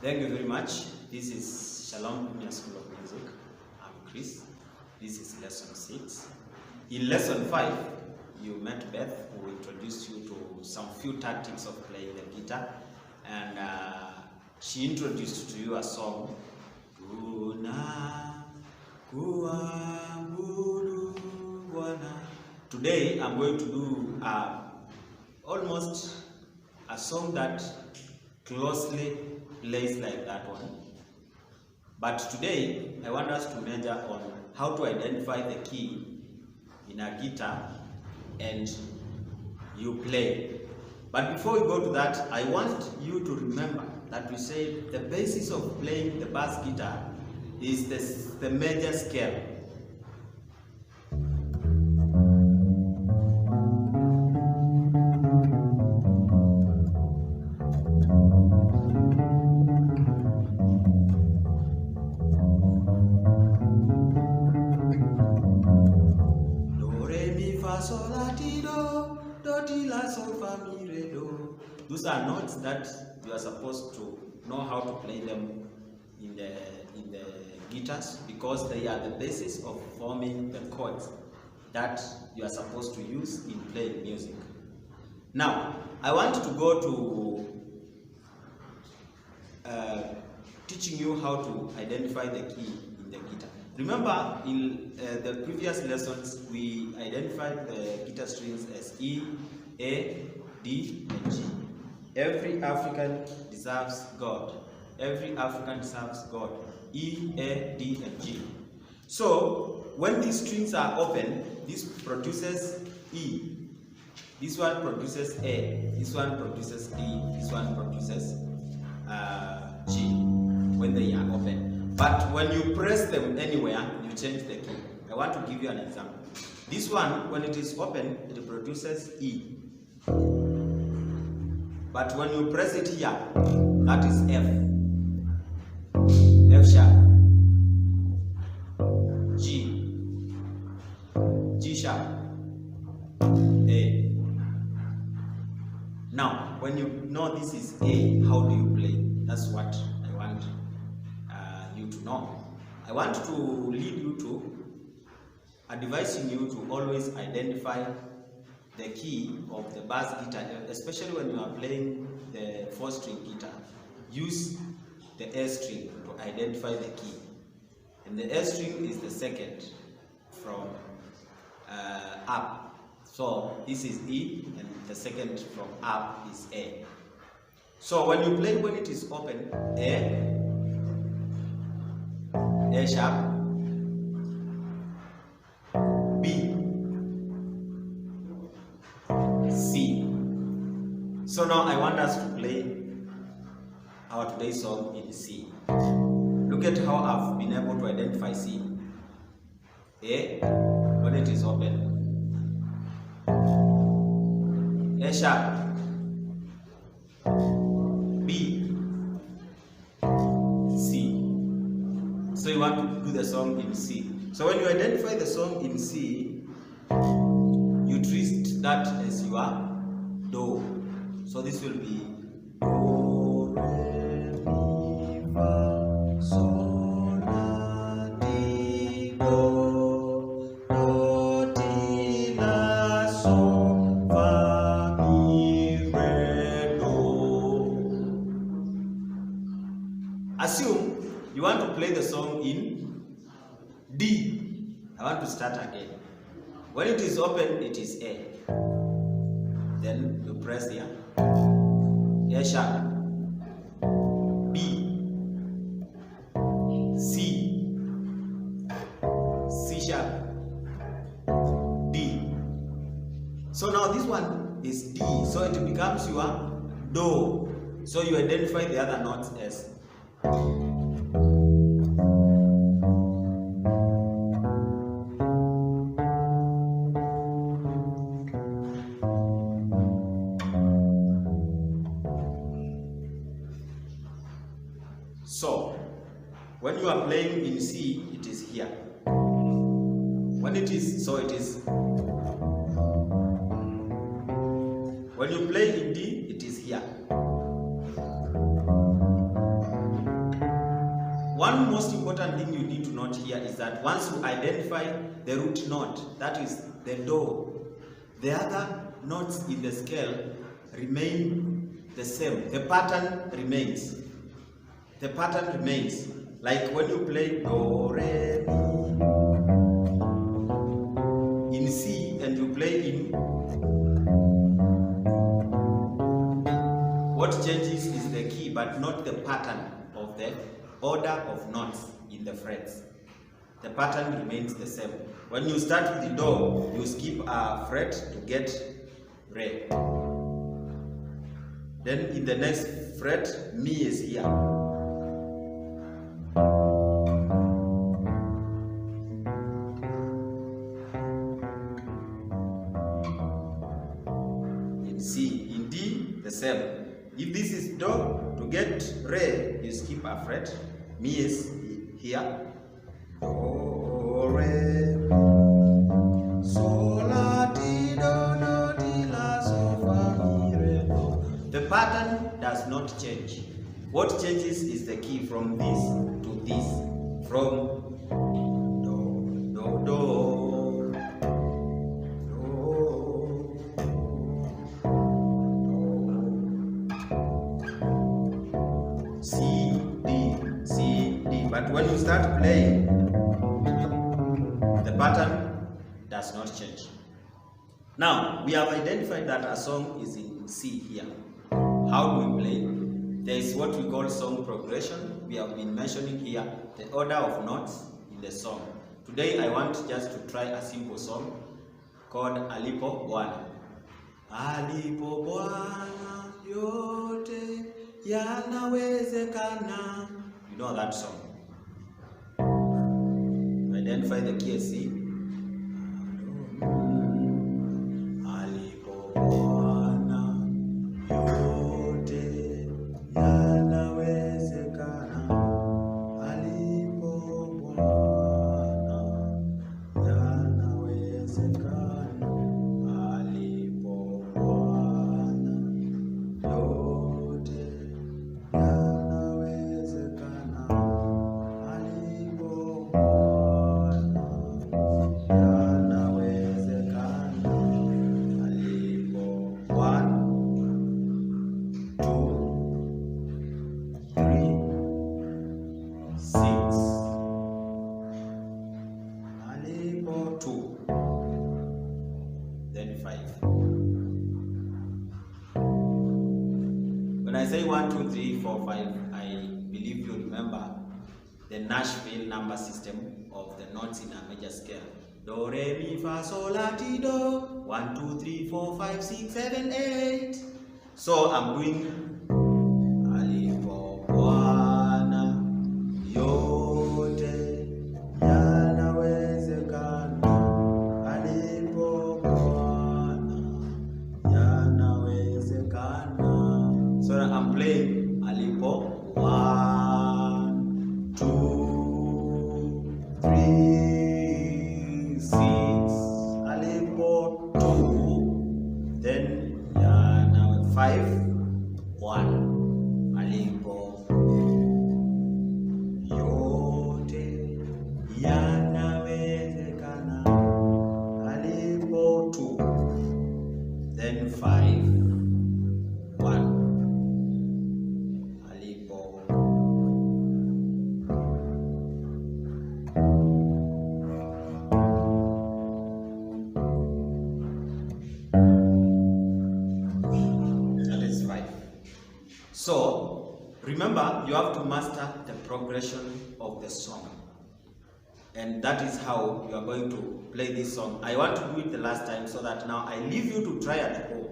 Thank you very much. This is Shalom Junior School of Music. I'm Chris. This is lesson 6. In lesson 5, you met Beth, who introduced you to some few tactics of playing the guitar, and she introduced to you a song. Today I'm going to do almost a song that closely plays like that one. But today I want us to measure on how to identify the key in a guitar and you play. But before we go to that, I want you to remember that we said the basis of playing the bass guitar is the major scale. Those are notes that you are supposed to know how to play them in the guitars, because they are the basis of forming the chords that you are supposed to use in playing music. Now, I want to go to teaching you how to identify the key in the guitar. Remember, in the previous lessons, we identified the guitar strings as E, A, D, and G. Every African deserves God. Every African deserves God. E, A, D, and G. So, when these strings are open, this produces E. This one produces A. This one produces D. This one produces G when they are open. But when you press them anywhere, you change the key. I want to give you an example. This one, when it is open, it produces E. But when you press it here, that is F. F sharp. G. G sharp. A. Now, when you know this is A, how do you play? That's what I want you to know. I want to lead you to advising you to always identify the key of the bass guitar, especially when you are playing the 4-string guitar. Use the A string to identify the key. And the A string is the second from up. So this is E, and the second from up is A. So when you play, when it is open, A sharp, B, C. So now I want us to play our today's song in C. Look at how I've been able to identify C. A, when it is open. A sharp. B, C. So you want to do the song in C. So when you identify the song in C, you treat that as your Do. So this will be Do, Re, Mi, Fa, Sol, La, Ti, Do, Do, Ti, La, Sol, Fa, Mi, Re, Do. Assume you want to play the song in D. I want to start again. When it is open, it is A. Then you press here. A sharp. B. C. C sharp. D. So now this one is D. So it becomes your Do. So you identify the other notes as So, when you are playing in C, it is here. When it is, so it is. When you play in D, it is here. one most important thing you need to note here is that once you identify the root note, that is the do, the other notes in the scale remain the same. The pattern remains. The pattern remains. Like when you play do, re, mi in C and you play in, what changes is the key but not the pattern of the order of notes in the frets. The pattern remains the same. When you start with the do, you skip a fret to get re. Then in the next fret, mi is here. In C, in D, the same. If this is do, to get re, you skip a fret. Mi is here. Do, re, sol, la, ti, do, do, ti, la, sol, fa, mi, re, do. The pattern does not change. What changes is the key from this to this. From do, do, do, C, D, C, D. But when you start playing, the pattern does not change. Now, we have identified that a song is in C here. How do we play? There is what we call song progression. We have been mentioning here the order of notes in the song. Today, I want just to try a simple song called Alipo Bwana. Alipo Bwana yote yanawezekana. You know that song. Identify the key as C. Alipo Bwana yote yanawezekana. Alipo Bwana yanawezekana. Alipo Bwana yote yanawezekana. Alipo Bwana yanawezekana. Alipo 1, 2, 3, 6. Alipo 2. Then 5. When I say 1, 2, 3, 4, 5, I believe you remember the Nashville number system of the notes in a major scale. Do, re, mi, fa, sol, la, ti, do. 1, 2, 3, 4, 5, 6, 7, 8. So I'm doing Alipo Bwana yote yanawezekana. Alipo Bwana yanawezekana. So I'm playing Alipo 1, 2, 3, 6. Alipo 2. Then now 5, 1. Alipo yote yanawezekana. Alipo 2. Then 5, 1. Alipo. That is 5. So, remember, you have to master the progression of the song. And that is how you are going to play this song. I want to do it the last time so that now I leave you to try at home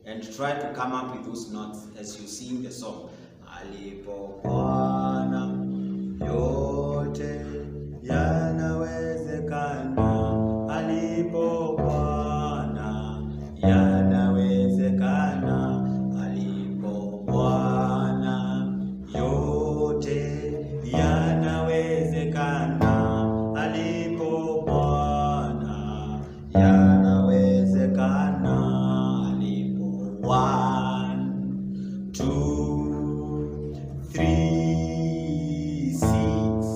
and try to come up with those notes as you sing the song. Alipo Bwana yote yanawezekana. Alipo Bwana yanawezekana. Alipo Bwana yote yanawezekana. Alipo Bwana yanawezekana. Alipo 1, 2, 3, 6.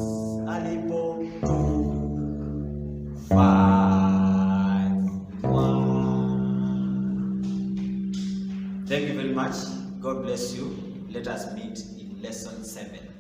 Thank you very much. God bless you. Let us meet in lesson 7.